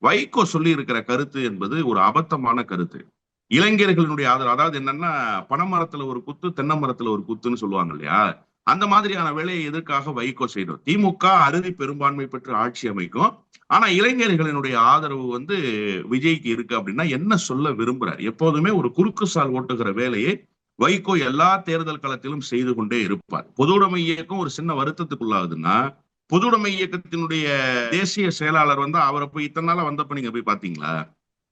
வைகோ சொல்லி இருக்கிற கருத்து என்பது ஒரு அபத்தமான கருத்து. இளைஞர்களினுடைய ஆதரவு, அதாவது என்னன்னா, பனைமரத்துல ஒரு குத்து, தென்னை மரத்துல ஒரு குத்துன்னு சொல்லுவாங்க இல்லையா? அந்த மாதிரியான வேலையை எதற்காக வைகோ செய்யணும்? திமுக அறுதி பெரும்பான்மை பெற்று ஆட்சி அமைக்கும். ஆனா இளைஞர்களினுடைய ஆதரவு விஜய்க்கு இருக்கு அப்படின்னா என்ன சொல்ல விரும்புறார்? எப்போதுமே ஒரு குறுக்கு சால் ஓட்டுகிற வேலையை வைகோ எல்லா தேர்தல் களத்திலும் செய்து கொண்டே இருப்பார். பொதுவுடைமை இயக்கம் ஒரு சின்ன வருத்தத்துக்குள்ளாகுதுன்னா, பொதுவுடைமை இயக்கத்தினுடைய தேசிய செயலாளர் அவரை போய் இத்தனை நாளா வந்தப்ப நீங்க போய் பாத்தீங்களா?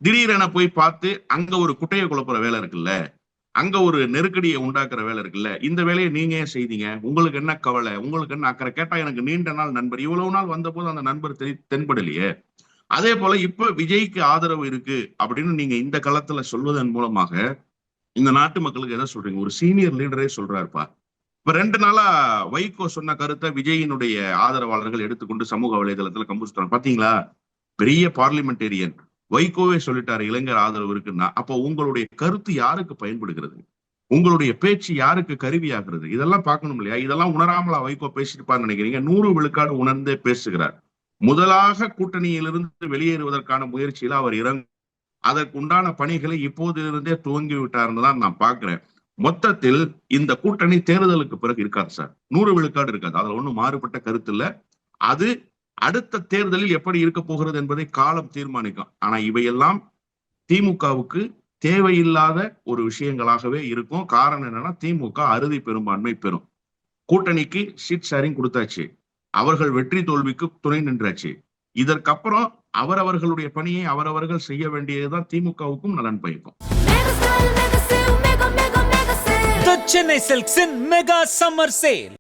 திடீரென போய் பார்த்து அங்க ஒரு குட்டையை குழப்புற வேலை இருக்குல்ல, அங்க ஒரு நெருக்கடியை உண்டாக்குற வேலை இருக்குல்ல, இந்த வேலையை நீங்க ஏன் செய்தீங்க? உங்களுக்கு என்ன கவலை? உங்களுக்கு என்ன அக்கறை? கேட்டா எனக்கு நீண்ட நாள் நண்பர், இவ்வளவு நாள் வந்த போது அந்த நண்பர் தென்படலையே. அதே போல இப்ப விஜய்க்கு ஆதரவு இருக்கு அப்படின்னு நீங்க இந்த களத்துல சொல்வதன் மூலமாக இந்த நாட்டு மக்களுக்கு எதை சொல்றீங்க? ஒரு சீனியர் லீடரே சொல்றாருப்பா. இப்ப 2 நாளா வைகோ சொன்ன கருத்தை விஜயினுடைய ஆதரவாளர்கள் எடுத்துக்கொண்டு சமூக வலைதளத்துல கம்புச்சுட்டாங்க. பாத்தீங்களா? பெரிய பார்லிமெண்டேரியன் வைகோவே சொல்லிட்டாரு இளைஞர் ஆதரவு இருக்குன்னா, அப்போ உங்களுடைய கருத்து யாருக்கு பயன்படுகிறது? உங்களுடைய பேச்சு யாருக்கு கருவியாகிறது? இதெல்லாம் பார்க்கணும் இல்லையா? இதெல்லாம் உணராமலா வைகோ பேசியிருப்பான்னு நினைக்கிறீங்க? 100 விழுக்காடு உணர்ந்தே பேசுகிறார். முதலாக கூட்டணியிலிருந்து வெளியேறுவதற்கான முயற்சியில அவர் அதற்கு உண்டான பணிகளை இப்போதிலிருந்தே துவங்கி விட்டாருன்னு தான் நான் பாக்குறேன். மொத்தத்தில் இந்த கூட்டணி தேர்தலுக்கு பிறகு இருக்காது சார். 100 விழுக்காடு இருக்காது. அதுல ஒண்ணும் மாறுபட்ட கருத்து இல்ல. அது அடுத்த தேர்தலில் எப்படி இருக்க போகிறது என்பதை காலம் தீர்மானிக்கும். ஆனா இவையெல்லாம் திமுகவுக்கு தேவையில்லாத ஒரு விஷயங்களாகவே இருக்கும். காரணம் என்னன்னா, திமுக அறுதி பெரும்பான்மை பெறும். கூட்டணிக்கு சீட் ஷேரிங் கொடுத்தாச்சு. அவர்கள் வெற்றி தோல்விக்கு துணை நின்றாச்சு. இதற்கப்புறம் அவரவர்களுடைய பணியை அவரவர்கள் செய்ய வேண்டியதுதான் திமுகவுக்கும் நலன் பயக்கும். The Chennai Silks in Mega Summer Sale.